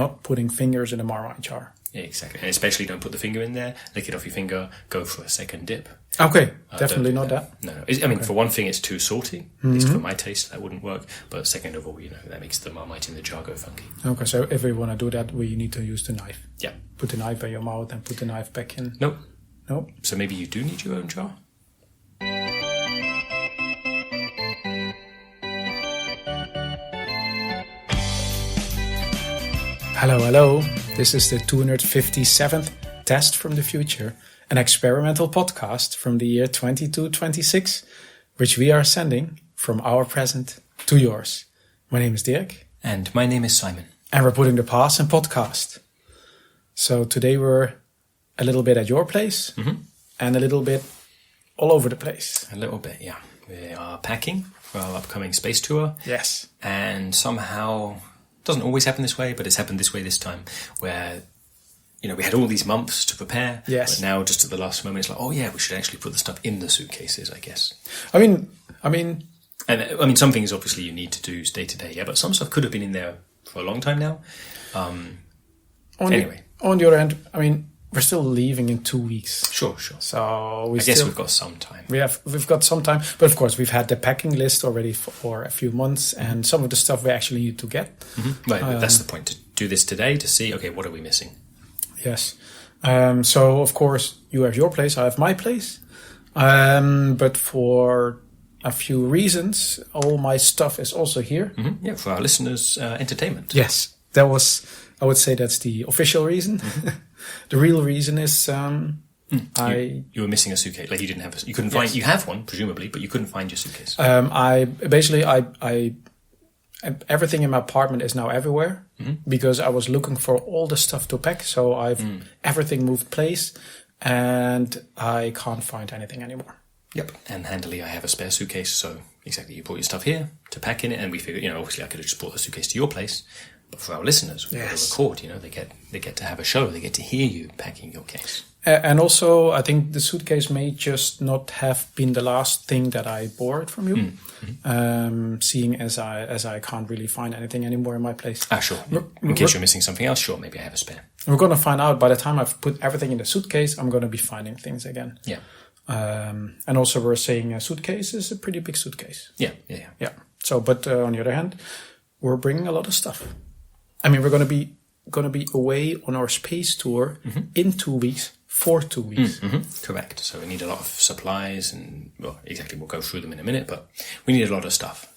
not putting fingers in a Marmite jar. Yeah, exactly. And especially don't put the finger in there, lick it off your finger, go for a second dip. Okay, definitely not that. No. I mean, for one thing, it's too salty. At least for my taste, that wouldn't work. But second of all, that makes the Marmite in the jar go funky. Okay, so if we want to do that, we need to use the knife. Yeah. Put the knife in your mouth and put the knife back in. Nope. Nope. So maybe you do need your own jar? Hello. This is the 257th Test from the Future, an experimental podcast from the year 2226, which we are sending from our present to yours. My name is Dirk. And my name is Simon. And we're putting the past in podcast. So today we're a little bit at your place and a little bit all over the place. A little bit, yeah. We are packing for our upcoming space tour. Yes. And somehow, it doesn't always happen this way, but it's happened this way this time, where we had all these months to prepare. Yes. But now, just at the last moment, it's like, oh yeah, we should actually put the stuff in the suitcases, I guess. I mean, and some things obviously you need to do day to day, yeah. But some stuff could have been in there for a long time now. Anyway, on the other hand, we're still leaving in 2 weeks. Sure. So I guess we've got some time. We've got some time, but of course we've had the packing list already for a few months, and some of the stuff we actually need to get. Right, but that's the point, to do this today to see, okay, what are we missing? Yes. So of course you have your place, I have my place, but for a few reasons, all my stuff is also here. Yeah, for our listeners' entertainment. Yes, I would say that's the official reason. The real reason is you were missing a suitcase. Like you couldn't find. You have one presumably, but you couldn't find your suitcase. I everything in my apartment is now everywhere because I was looking for all the stuff to pack. So I've everything moved place, and I can't find anything anymore. Yep. And handily, I have a spare suitcase. So exactly, you brought your stuff here to pack in it, and we figured, obviously, I could have just brought the suitcase to your place. But for our listeners, we record. They get to have a show. They get to hear you packing your case. And also, I think the suitcase may just not have been the last thing that I borrowed from you, seeing as I can't really find anything anymore in my place. Sure. In case you're missing something else, sure, maybe I have a spare. We're going to find out by the time I've put everything in the suitcase. I'm going to be finding things again. Yeah. And also, we're saying a suitcase is a pretty big suitcase. Yeah. So, but on the other hand, we're bringing a lot of stuff. We're going to be away on our space tour in 2 weeks, for 2 weeks. Correct. So we need a lot of supplies, and we'll go through them in a minute, but we need a lot of stuff.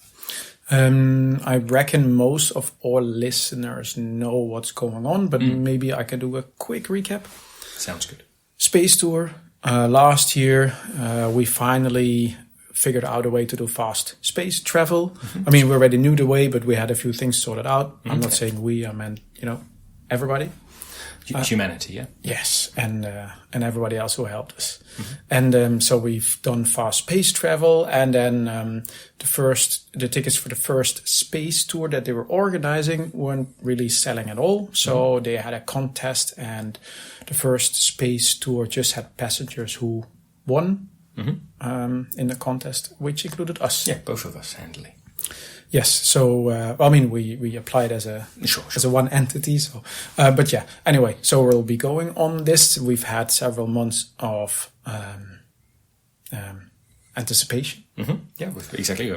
I reckon most of our listeners know what's going on, but maybe I can do a quick recap. Sounds good. Space tour. Last year, we finally figured out a way to do fast space travel. We already knew the way, but we had a few things sorted out. I'm not saying we, I meant, everybody. Humanity, yeah? Yes, and everybody else who helped us. And so we've done fast space travel, and then the tickets for the first space tour that they were organizing weren't really selling at all. So they had a contest, and the first space tour just had passengers who won in the contest, which included us. Yeah, both of us, handily. Yes, so we applied as a as a one entity. So, but yeah. Anyway, so we'll be going on this. We've had several months of anticipation. Yeah, exactly.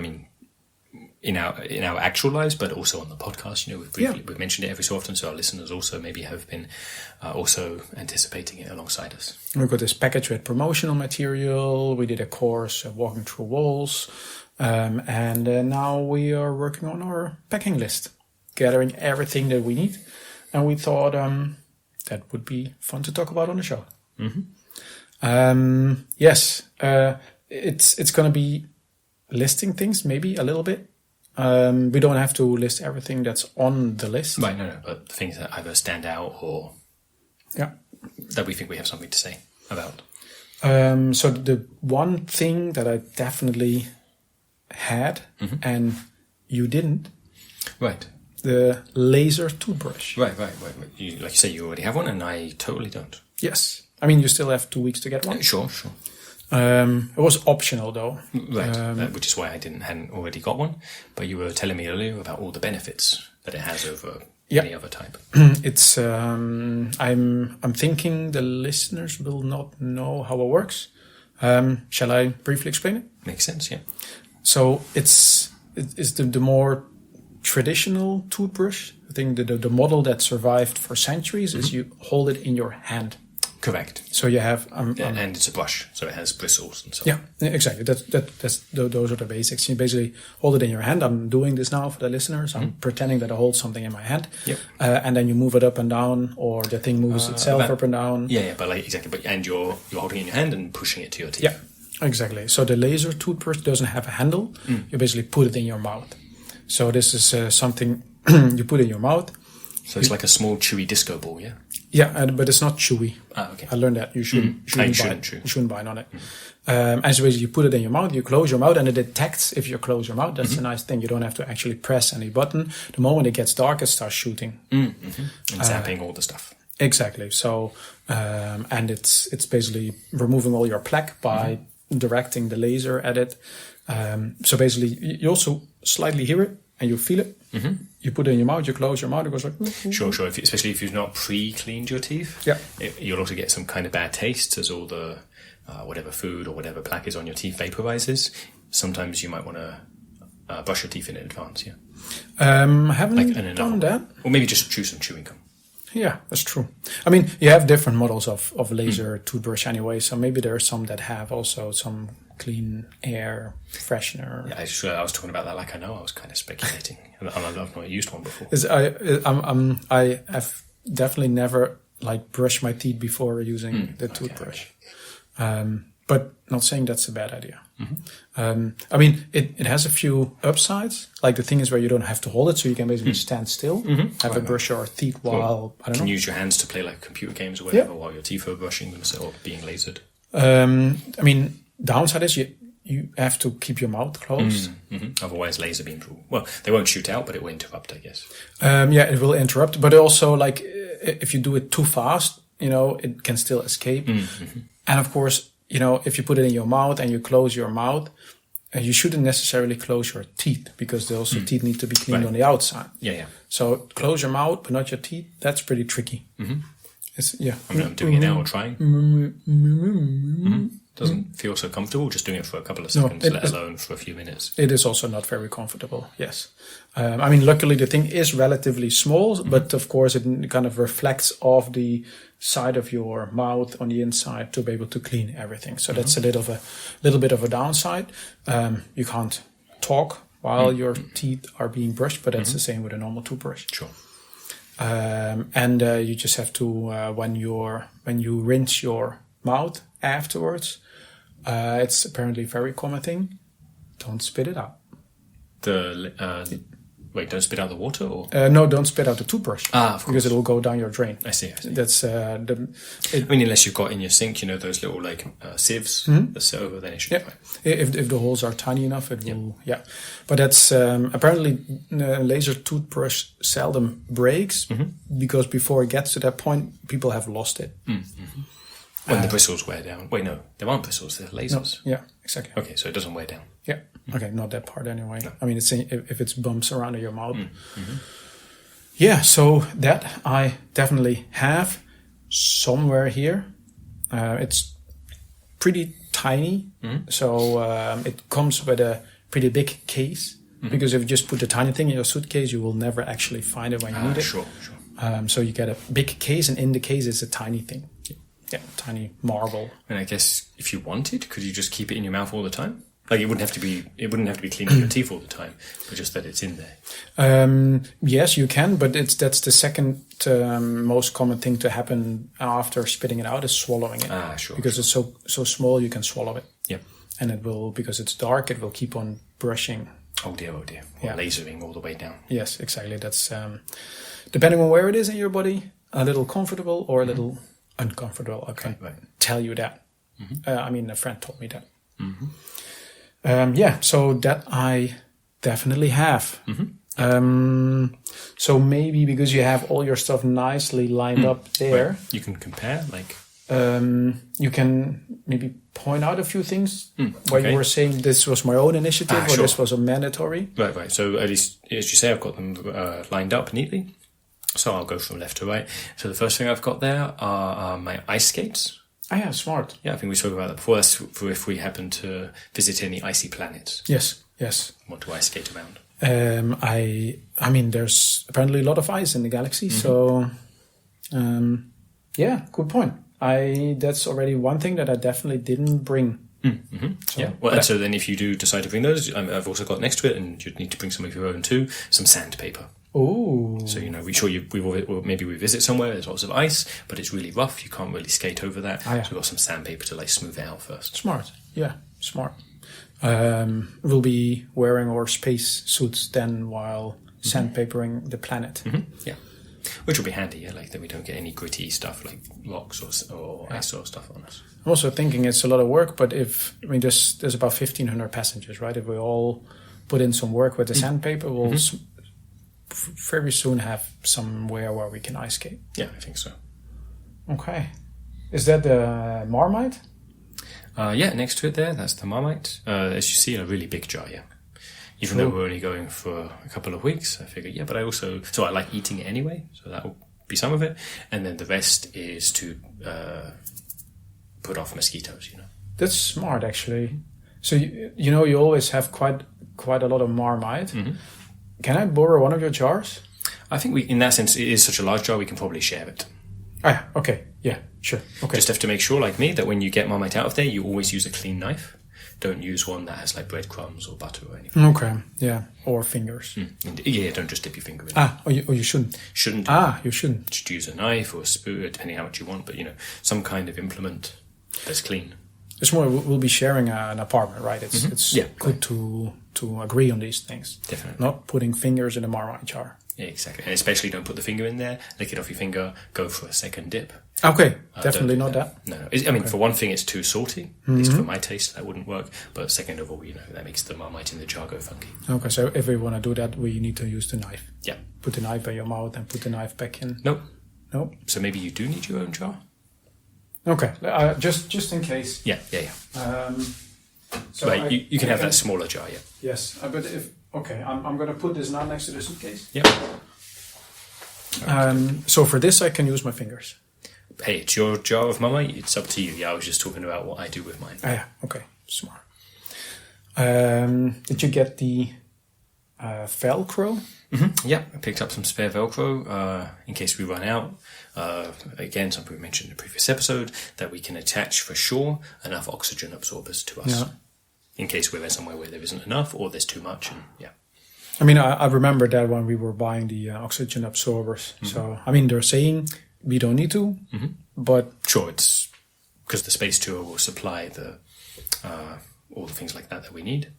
In our actual lives, but also on the podcast. We've mentioned it every so often, so our listeners also maybe have been also anticipating it alongside us. We've got this package with promotional material. We did a course walking through walls. And now we are working on our packing list, gathering everything that we need. And we thought that would be fun to talk about on the show. Yes, it's going to be listing things, maybe a little bit. We don't have to list everything that's on the list. Right, no, but things that either stand out or that we think we have something to say about. So the one thing that I definitely had and you didn't, right? The laser toothbrush. Right. Like you say, you already have one, and I totally don't. Yes, you still have 2 weeks to get one. Sure. It was optional though, right? Which is why I hadn't already got one. But you were telling me earlier about all the benefits that it has over any other type? It's I'm thinking the listeners will not know how it works. Shall I briefly explain it? Makes sense, yeah. So it's the more traditional toothbrush. I think the model that survived for centuries is you hold it in your hand. Correct. So you have and it's a brush, so it has bristles and so on. Yeah, exactly. Those are the basics. You basically hold it in your hand. I'm doing this now for the listeners. I'm pretending that I hold something in my hand. Yep. And then you move it up and down, or the thing moves itself up and down. Yeah, but exactly. But and you're holding it in your hand and pushing it to your teeth. Yeah, exactly. So the laser toothbrush doesn't have a handle. You basically put it in your mouth. So this is something you put in your mouth. So it's like a small chewy disco ball, yeah? Yeah, but it's not chewy. Ah, okay. I learned that you shouldn't bite on it. Mm. And so basically you put it in your mouth, you close your mouth, and it detects if you close your mouth. That's a nice thing. You don't have to actually press any button. The moment it gets dark, it starts shooting. And zapping all the stuff. Exactly. So, and it's basically removing all your plaque by directing the laser at it. So basically, you also slightly hear it and you feel it. You put it in your mouth, you close your mouth, it goes like... Sure. Especially if you've not pre-cleaned your teeth. Yeah. You'll also get some kind of bad taste as all the whatever food or whatever plaque is on your teeth vaporizes. Sometimes you might want to brush your teeth in advance, yeah? I haven't done that. Or maybe just chew some chewing gum. Yeah, that's true. I mean, you have different models of laser toothbrush anyway, so maybe there are some that have also some clean air freshener. Yeah, I was talking about that like I know. I was kind of speculating. And I've not used one before. I have definitely never brushed my teeth before using the toothbrush. Okay. But not saying that's a bad idea. I mean, it has a few upsides. Like the thing is where you don't have to hold it, so you can basically stand still, have a brush your teeth while, I don't know. You can use your hands to play like computer games or whatever while your teeth are brushing themselves or being lasered. I mean, downside is you have to keep your mouth closed. Otherwise, laser beams they won't shoot out, but it will interrupt, I guess. It will interrupt, but also if you do it too fast, it can still escape. And of course, if you put it in your mouth and you close your mouth, you shouldn't necessarily close your teeth because teeth need to be cleaned on the outside. Yeah. So close your mouth, but not your teeth. That's pretty tricky. I'm doing it now or trying. Doesn't feel so comfortable just doing it for a couple of seconds, let alone for a few minutes. It is also not very comfortable, yes. I mean, luckily the thing is relatively small, but of course it kind of reflects off the side of your mouth on the inside to be able to clean everything. So that's a little bit of a downside. You can't talk while your teeth are being brushed, but that's the same with a normal toothbrush. Sure. And you just have to when you rinse your mouth afterwards, it's apparently a very common thing. Don't spit it out. Don't spit out the water, or no, don't spit out the toothbrush. Of course, because it will go down your drain. I see. That's I mean, unless you've got in your sink, those little sieves. So then it should be fine. If the holes are tiny enough, it will. Yeah, but that's apparently laser toothbrush seldom breaks because before it gets to that point, people have lost it. When the bristles wear down. Wait, no, there aren't bristles, they're lasers. No, yeah, exactly. Okay, so it doesn't wear down. Yeah. Okay, not that part anyway. No. I mean, if it's bumps around in your mouth. Yeah, so that I definitely have somewhere here. It's pretty tiny, so it comes with a pretty big case. Because if you just put the tiny thing in your suitcase, you will never actually find it when you need it. Sure. So you get a big case, and in the case is a tiny thing. Yeah, tiny marble. And I guess if you wanted, could you just keep it in your mouth all the time? Like it wouldn't have to be cleaning your teeth all the time, but just that it's in there. Yes, you can, but that's the second most common thing to happen after spitting it out is swallowing it. Sure. Because it's so small, you can swallow it. Yep. And it will, because it's dark, it will keep on brushing. Oh dear. Or lasering all the way down. Yes, exactly. That's depending on where it is in your body, a little comfortable or a little uncomfortable. I can't tell you that. I mean, a friend told me that. So that I definitely have. So maybe because you have all your stuff nicely lined up there, you can compare. You can maybe point out a few things where you were saying this was my own initiative or this was a mandatory. Right. So at least, as you say, I've got them lined up neatly. So I'll go from left to right. So the first thing I've got there are my ice skates. Oh, yeah, smart. Yeah, I think we spoke about that before. That's for if we happen to visit any icy planets. Yes. Want to ice skate around. I mean, there's apparently a lot of ice in the galaxy, so yeah, good point. That's already one thing that I definitely didn't bring. So, yeah. Well, and so then if you do decide to bring those, I've also got next to it, and you'd need to bring some of your own too, some sandpaper. Oh. So, maybe we visit somewhere, there's lots of ice, but it's really rough, you can't really skate over that. So we've got some sandpaper to like smooth it out first. Smart. Yeah, smart. We'll be wearing our space suits then while sandpapering the planet. Yeah. Which will be handy, yeah, like that we don't get any gritty stuff like rocks or ice or stuff on us. I'm also thinking it's a lot of work, but there's about 1,500 passengers, right? If we all put in some work with the sandpaper, we'll very soon have somewhere where we can ice skate. Yeah, I think so. Okay. Is that the Marmite? Yeah, next to it there, that's the Marmite. As you see, a really big jar, yeah. Even though we're only going for a couple of weeks, I figured, but I like eating it anyway, so that will be some of it. And then the rest is to put off mosquitoes, That's smart, actually. So, you always have quite a lot of Marmite. Can I borrow one of your jars? I think in that sense, it is such a large jar, we can probably share it. Oh, yeah, okay. Yeah, sure. Okay. Just have to make sure, like me, that when you get Marmite out of there, you always use a clean knife. Don't use one that has like breadcrumbs or butter or anything. Okay, yeah, or fingers. Yeah, don't just dip your finger in. You shouldn't. Shouldn't. You shouldn't. Just use a knife or a spoon, depending how much you want. But some kind of implement that's clean. It's more. We'll be sharing an apartment, right? It's good to agree on these things. Definitely. Not putting fingers in a Marmite jar. Yeah, exactly. And especially don't put the finger in there, lick it off your finger, go for a second dip. Okay, definitely not that. No. I mean, for one thing, it's too salty. At least for my taste, that wouldn't work. But second of all, that makes the Marmite in the jar go funky. Okay, so if we want to do that, we need to use the knife. Yeah. Put the knife in your mouth and put the knife back in. Nope. Nope. So maybe you do need your own jar? Okay, just in case. Yeah. So right, you can have that smaller jar, yeah. Yes, but I'm going to put this now next to the suitcase. Yeah. So for this, I can use my fingers. Hey, it's your jar of Marmite. It's up to you. Yeah, I was just talking about what I do with mine. Yeah. Okay. Smart. Did you get the Velcro? Yeah, I picked up some spare Velcro in case we run out. Again, something we mentioned in the previous episode, that we can attach for sure enough oxygen absorbers to us. Yeah. In case we're somewhere where there isn't enough or there's too much. And yeah. I mean, I remember that when we were buying the oxygen absorbers. So, I mean, they're saying we don't need to, but... Sure, it's because the space tour will supply all the things like that we need.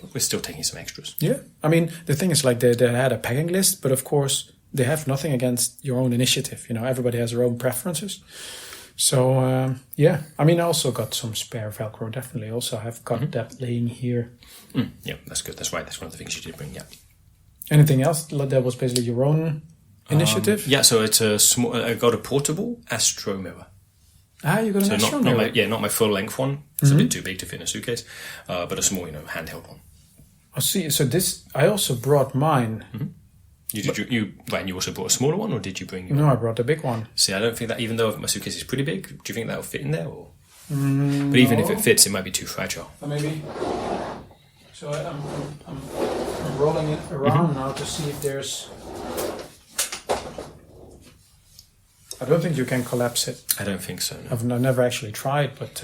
But we're still taking some extras. Yeah. I mean, the thing is, like, they had a packing list, but of course, they have nothing against your own initiative. Everybody has their own preferences. So, yeah. I mean, I also got some spare Velcro, definitely. Also, I've got that laying here. Yeah, that's good. That's right. That's one of the things you did bring, yeah. Anything else that was basically your own initiative? Yeah, so it's a small... I got a portable Astro Mirror. You got an Astro Mirror? Not my full-length one. It's a bit too big to fit in a suitcase. But a small, handheld one. I see. So this... I also brought mine. You also brought a smaller one, or did you bring... No, I brought a big one. See, I don't think that... Even though my suitcase is pretty big, do you think that will fit in there? Or? But even if it fits, it might be too fragile. Maybe... So I'm rolling it around now to see if there's... I don't think you can collapse it. I don't think so, no. I've never actually tried, but...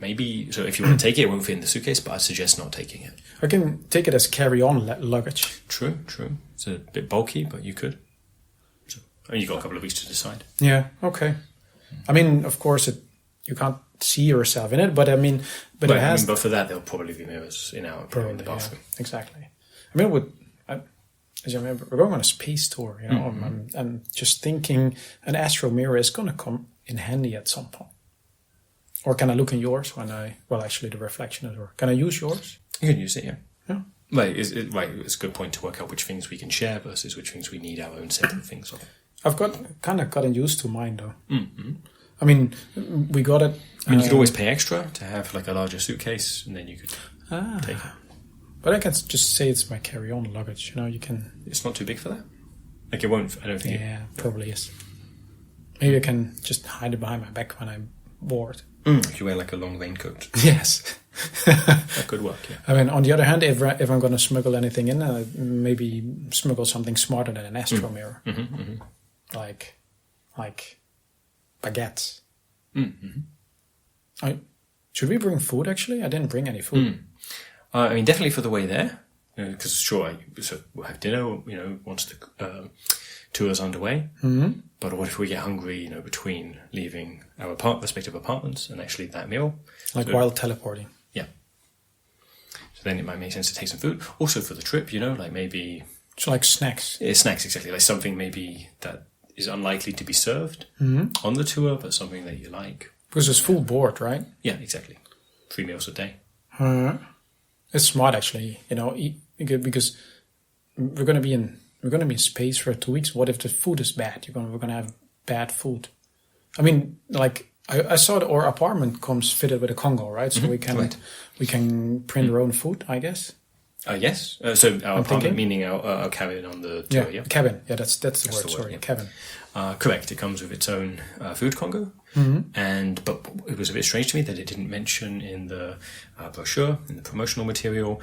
Maybe... So if you want to take it, it won't fit in the suitcase, but I suggest not taking it. I can take it as carry-on luggage. True. It's a bit bulky, but you could. So, you've got a couple of weeks to decide. Yeah, okay. I mean, of course, you can't see yourself in it, but I mean... But it has... but for that, there'll probably be mirrors in the bathroom. Yeah, exactly. I mean, as you remember, we're going on a space tour, I'm just thinking an Astro Mirror is going to come in handy at some point. Or can I look in yours actually the reflection is work. Can I use yours? You can use it, yeah. Yeah. Right, it's a good point to work out which things we can share versus which things we need our own separate things of. I've gotten used to mine though. Mm-hmm. I mean, we got it. I mean, you could always pay extra to have like a larger suitcase, and then you could take it. But I can just say it's my carry-on luggage. You can. It's not too big for that. Like it won't. I don't think. Yeah, probably is. Maybe I can just hide it behind my back when I'm bored. If you wear like a long raincoat. Yes. That could work, yeah. I mean, on the other hand, if I'm going to smuggle anything in, maybe smuggle something smarter than an Astro Mirror. Like baguettes. Should we bring food, actually? I didn't bring any food. I mean, definitely for the way there. Because so we'll have dinner, once the tour's underway. But what if we get hungry, between leaving our respective apartments and actually that meal? Like while teleporting. Yeah. So then it might make sense to take some food. Also for the trip, like maybe... So like snacks. Yeah, snacks, exactly. Like something maybe that is unlikely to be served on the tour, but something that you like. Because it's full board, right? Yeah, exactly. 3 meals a day. It's smart, actually, because we're going to be in space for 2 weeks. What if the food is bad? We're going to have bad food. I mean, like I saw that our apartment comes fitted with a Congo, right? So we can print our own food, I guess. Yes. So our apartment, meaning our cabin on the tour. Yeah, cabin. Yeah, that's the word. Sorry, cabin. Correct. It comes with its own food Congo, but it was a bit strange to me that it didn't mention in the brochure, in the promotional material,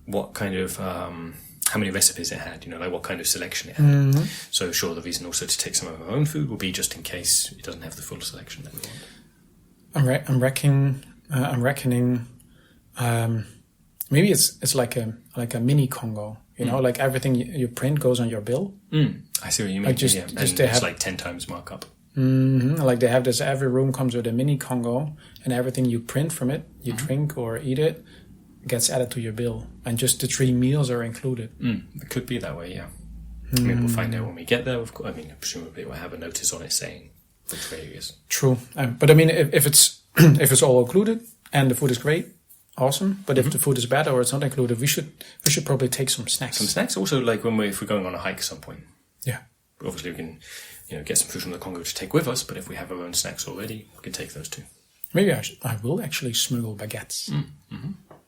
what kind of how many recipes it had. Like what kind of selection it had. So sure, the reason also to take some of our own food will be just in case it doesn't have the full selection that we want. I'm reckoning. Maybe it's like a mini Congo. Like everything you print goes on your bill. I see what you mean. Like just they it's have like 10 times markup. Like they have this. Every room comes with a mini Congo, and everything you print from it, you drink or eat it, gets added to your bill, and just the 3 meals are included. It could be that way, yeah. I mean, we'll find out when we get there. Of course, I mean, presumably we'll have a notice on it saying which way it is. True, but I mean, if it's if it's all included and the food is great. Awesome, but if the food is bad or it's not included, we should probably take some snacks. Some snacks, also like if we're going on a hike at some point. Yeah, obviously we can, get some food from the Congo to take with us. But if we have our own snacks already, we can take those too. Maybe I will actually smuggle baguettes.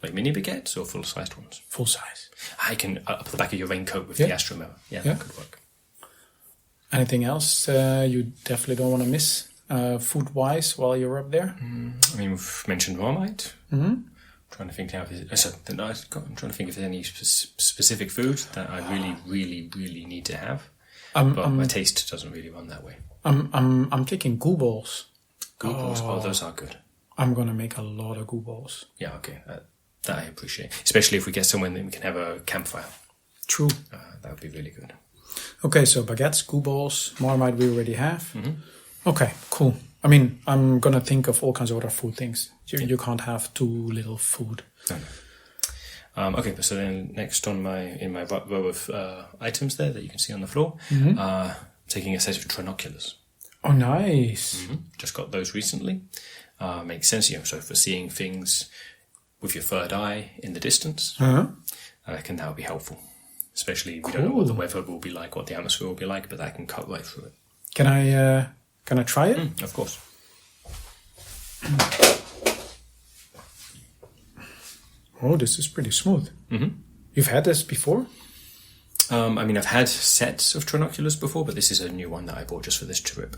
Like mini baguettes or full-sized ones. Full size. I can up the back of your raincoat with the Astro Mirror. Yeah, that could work. Anything else you definitely don't want to miss, food-wise, while you're up there? I mean, we've mentioned Marmite. Trying to think now I'm trying to think if there's any specific food that I really, really, really need to have. But my taste doesn't really run that way. I'm thinking goo balls. Goo balls, those are good. I'm gonna make a lot of goo balls. Yeah, okay, that I appreciate. Especially if we get somewhere that we can have a campfire. True. That would be really good. Okay, so baguettes, goo balls, Marmite we already have. Okay, cool. I mean, I'm gonna think of all kinds of other food things. You can't have too little food. No. Okay, so then next on my row of items there that you can see on the floor, taking a set of Trinoculars. Oh, nice. Just got those recently. Makes sense, so for seeing things with your third eye in the distance, I reckon that would be helpful. Especially we don't know what the weather will be like, what the atmosphere will be like, but that can cut right through it. Can I try it? Of course. Oh, this is pretty smooth. You've had this before? I mean, I've had sets of Trinoculars before, but this is a new one that I bought just for this trip.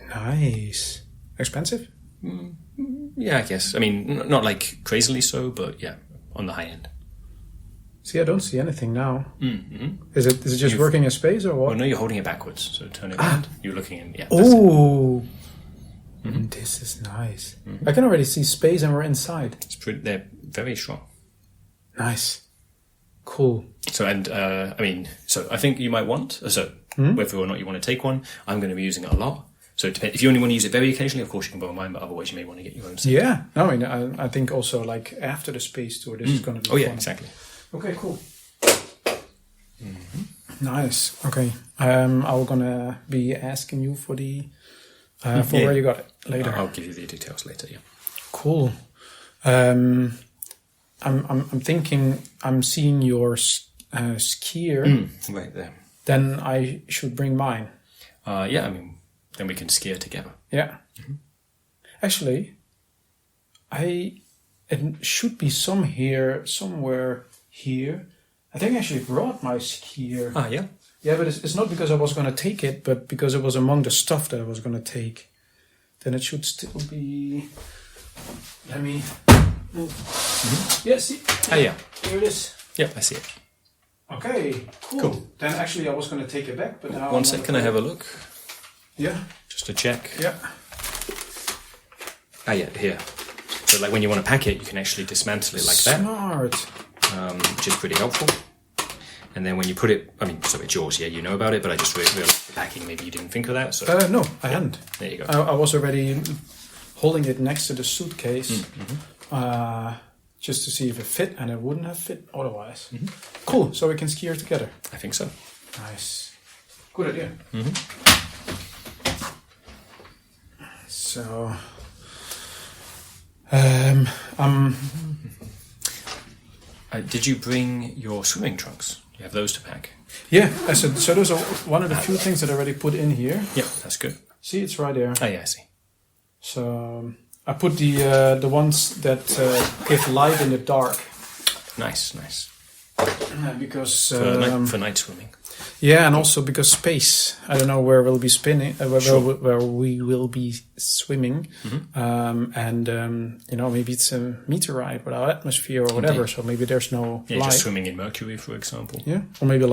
Nice. Expensive? Yeah, I guess. I mean, not like crazily so, but yeah, on the high end. See, I don't see anything now. Is it just working in space or what? Well, no, you're holding it backwards, so turn it around. You're looking in, Oh! This is nice. I can already see space and we're inside. They're very strong. Nice. Cool. So, I think you might want, whether or not you want to take one, I'm going to be using it a lot. So if you only want to use it very occasionally, of course you can borrow mine, but otherwise you may want to get your own set. Yeah. No, I mean, I think also like after the space tour, this is going to be fun. Yeah, exactly. Okay, cool. Nice. Okay. I'm gonna be asking you for the where you got it later. I'll give you the details later. Yeah. Cool. I'm thinking I'm seeing your skier. Right there. Then I should bring mine. Yeah. I mean, then we can skier together. Yeah. Actually, it should be somewhere here. I think I actually brought my skier. Yeah. Yeah, but it's not because I was going to take it, but because it was among the stuff that I was going to take. Then it should still be... Let me... Yeah, see? Yeah. Here it is. Yep, I see it. Okay, cool. Then actually I was going to take it back, but now... One sec, can I have a look? Yeah. Just to check. Yeah. Yeah, here. So like when you want to pack it, you can actually dismantle it like that. Smart. Which is pretty helpful. And then when you put it, I mean, so it's yours, yeah, you know about it, but I just realized the packing, maybe you didn't think of that. So No, I hadn't. There you go. I was already holding it next to the suitcase just to see if it fit, and it wouldn't have fit otherwise. Cool, so we can ski here together. I think so. Nice. Good idea. So, did you bring your swimming trunks? You have those to pack? Yeah, so those are one of the few things that I already put in here. Yeah, that's good. See, it's right there. Oh yeah, I see. So I put the ones that give light in the dark. Nice. Because for night swimming. Yeah, and also because space. I don't know where we'll be spinning, where we will be swimming, maybe it's a meteorite without atmosphere or whatever. Indeed. So maybe there's no light. Just swimming in mercury, for example. Yeah, or maybe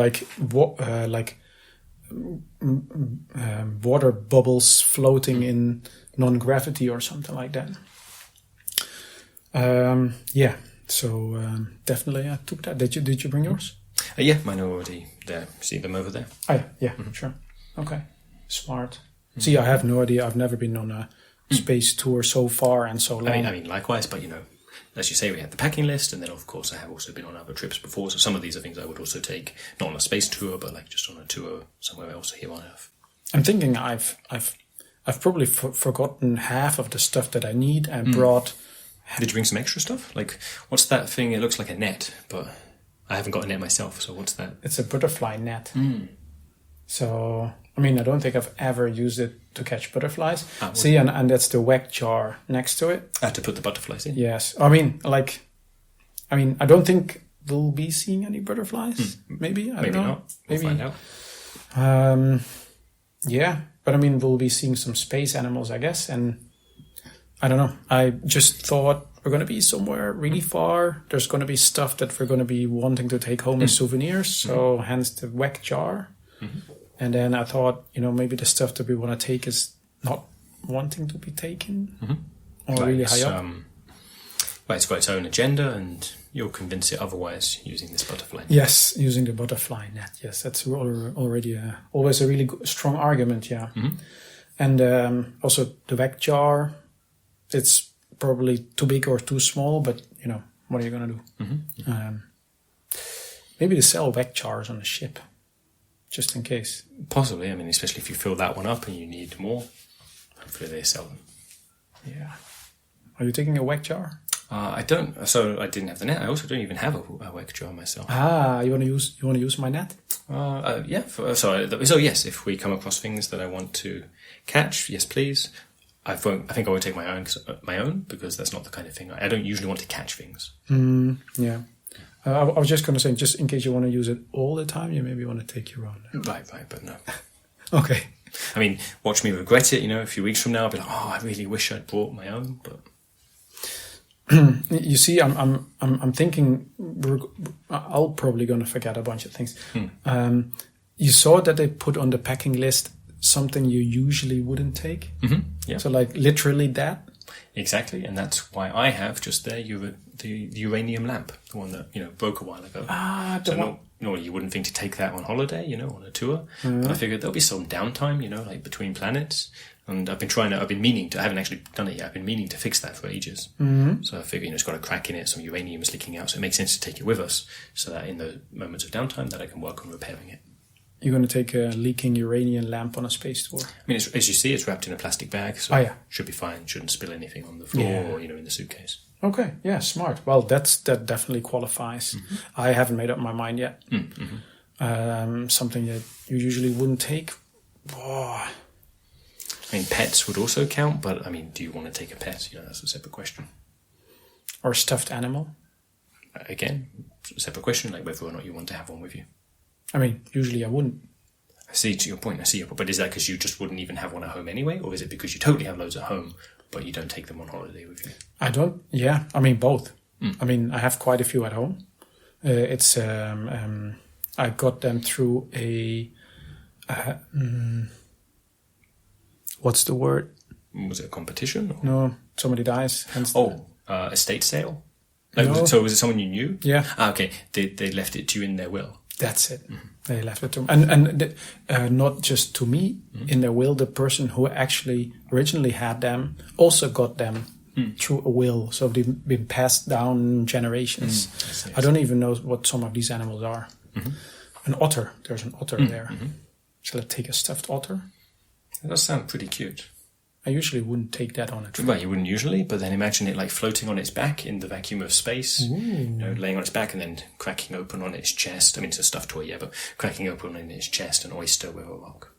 water bubbles floating in non-gravity or something like that. So definitely I took that. Did you bring yours? Yeah, mine are already there. See them over there? Oh, yeah, sure. Okay, smart. See, I have no idea. I've never been on a space tour so far and so long. I mean, likewise, but as you say, we had the packing list, and then of course I have also been on other trips before. So some of these are things I would also take, not on a space tour, but like just on a tour somewhere else here on Earth. I'm thinking I've probably forgotten half of the stuff that I need and brought. Did you bring some extra stuff? Like, what's that thing? It looks like a net, but I haven't got a net myself, so what's that? It's a butterfly net. So, I mean, I don't think I've ever used it to catch butterflies. See, and that's the Weck Jar next to it. To put the butterflies in? Yes. I mean, I don't think we'll be seeing any butterflies. Maybe? I don't know. Not. We'll find out. Yeah, but I mean, we'll be seeing some space animals, I guess, and I don't know. I just thought we're going to be somewhere really far. There's going to be stuff that we're going to be wanting to take home as souvenirs. So hence the Weck Jar. And then I thought, maybe the stuff that we want to take is not wanting to be taken or really high up. Well, it's got its own agenda, and you'll convince it otherwise using this butterfly net. Yes, using the butterfly net. Yes, that's already always a really strong argument, yeah. And also the Weck Jar, it's probably too big or too small, but, what are you going to do? Maybe they sell Weck Jars on the ship, just in case. Possibly. I mean, especially if you fill that one up and you need more, hopefully they sell them. Yeah. Are you taking a Weck Jar? I don't. So I didn't have the net. I also don't even have a Weck Jar myself. You want to use my net? Yeah. So yes, if we come across things that I want to catch, yes, please. I think I won't take my own because that's not the kind of thing. I don't usually want to catch things. Yeah. I was just going to say, just in case you want to use it all the time, you maybe want to take your own. Right, but no. Okay. I mean, watch me regret it. A few weeks from now, I'll be like, I really wish I'd brought my own. But you see, I'm thinking I'll probably going to forget a bunch of things. You saw that they put on the packing list something you usually wouldn't take. Yeah. So like literally that. Exactly, and that's why I have just there the uranium lamp, the one that broke a while ago. Normally you wouldn't think to take that on holiday, on a tour. But I figured there'll be some downtime, like between planets. And I haven't actually done it yet. I've been meaning to fix that for ages. So I figured, it's got a crack in it, some uranium is leaking out, so it makes sense to take it with us, so that in the moments of downtime that I can work on repairing it. You're going to take a leaking uranium lamp on a space tour? I mean, as you see, it's wrapped in a plastic bag, so should be fine. Shouldn't spill anything on the floor or, in the suitcase. Okay, yeah, smart. Well, that definitely qualifies. I haven't made up my mind yet. Something that you usually wouldn't take. Oh. I mean, pets would also count, but, I mean, do you want to take a pet? That's a separate question. Or a stuffed animal? Again, a separate question, like whether or not you want to have one with you. I mean, usually I wouldn't I see to your point. But is that because you just wouldn't even have one at home anyway? Or is it because you totally have loads at home, but you don't take them on holiday with you? I don't, yeah, I mean, both. I mean, I have quite a few at home. I got them through what's the word? Was it a competition? Or? No, somebody dies. Estate sale? No. So was it someone you knew? Yeah. Okay. They left it to you in their will. That's it. They left it to me. And not just to me, in their will, the person who actually originally had them also got them through a will. So they've been passed down generations. I don't even know what some of these animals are. An otter. There's an otter there. Shall I take a stuffed otter? That does sound pretty cute. I usually wouldn't take that on a trip. Well, you wouldn't usually, but then imagine it like floating on its back in the vacuum of space, laying on its back and then cracking open on its chest. I mean, it's a stuffed toy, yeah, but cracking open on its chest, an oyster with a rock.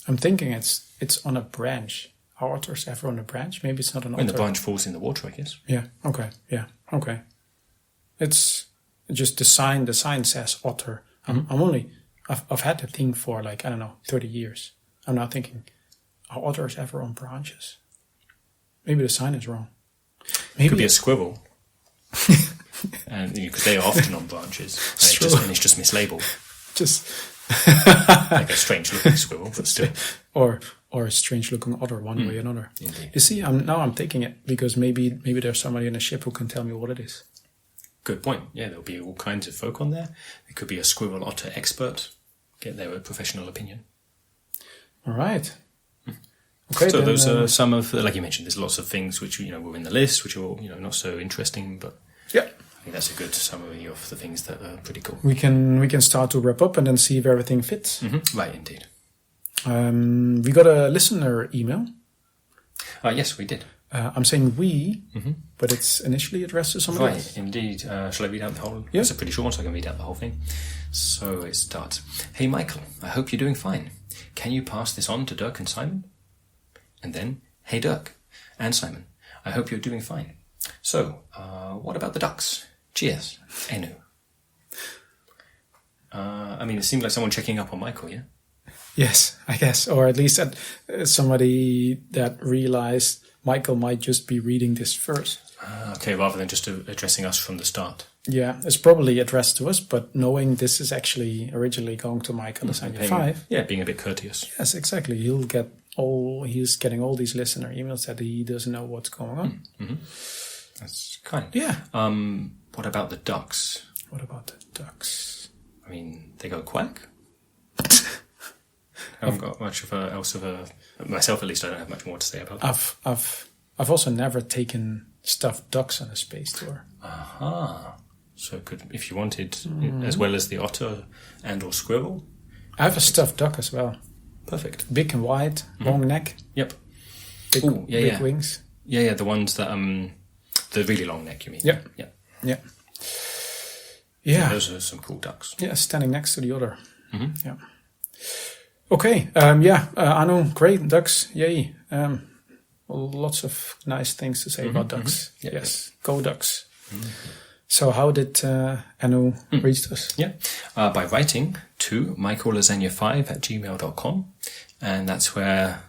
I'm thinking it's on a branch. Are otters ever on a branch? Maybe it's not an otter. When the branch falls in the water, I guess. Yeah, okay, okay. It's just the sign says otter. I've had the thing for 30 years. I'm now thinking, are otters ever on branches? Maybe the sign is wrong. Maybe it could be a squirrel. And because they are often on branches. And it's just mislabeled. Just like a strange looking squirrel, but still. Or a strange looking otter one way or another. Indeed. You see, I'm thinking it because maybe there's somebody in a ship who can tell me what it is. Good point. Yeah, there'll be all kinds of folk on there. There could be a squirrel otter expert. Get their professional opinion. All right. Okay, so those are some of, like you mentioned, there's lots of things which were in the list, which are not so interesting, but yeah, I think that's a good summary of the things that are pretty cool. We can start to wrap up and then see if everything fits. Right, indeed. We got a listener email. Yes, we did. I'm saying we, but it's initially addressed to somebody else. Right, indeed. Shall I read out the whole? Yeah. It's a pretty short one, so I can read out the whole thing. So it starts. Hey, Michael, I hope you're doing fine. Can you pass this on to Dirk and Simon? And then, hey, Dirk and Simon, I hope you're doing fine. So, what about the ducks? Cheers, Enu. I mean, it seemed like someone checking up on Michael, yeah? Yes, I guess. Or at least somebody that realized Michael might just be reading this first. Okay, rather than just addressing us from the start. Yeah, it's probably addressed to us, but knowing this is actually originally going to Michael Lasagna 5. Yeah, being a bit courteous. Yes, exactly. He's getting all these listener emails that he doesn't know what's going on. That's kind. Yeah. What about the ducks? What about the ducks? I mean, they go quack? I haven't got much myself at least, I don't have much more to say about that. I've also never taken stuffed ducks on a space tour. Aha. So if you wanted, as well as the otter and or squirrel. I have a stuffed duck as well. Perfect. Big and wide, long neck. Yep. Big wings. Yeah, the ones that, the really long neck, you mean? Yep. Yeah. Yeah. Those are some cool ducks. Yeah, standing next to the other. Yeah. Okay. Anu, great. Ducks. Yay. Lots of nice things to say about ducks. Yes. Go ducks. So how did Anu reach us? Yeah. By writing to michaellasagna5@gmail.com. And that's where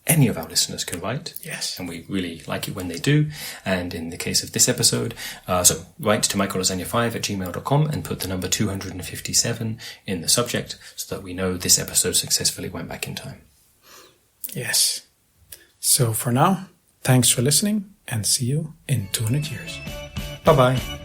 any of our listeners can write. Yes. And we really like it when they do. And in the case of this episode, so write to michaellasagna5@gmail.com and put the number 257 in the subject so that we know this episode successfully went back in time. Yes. So for now, thanks for listening and see you in 200 years. Bye-bye.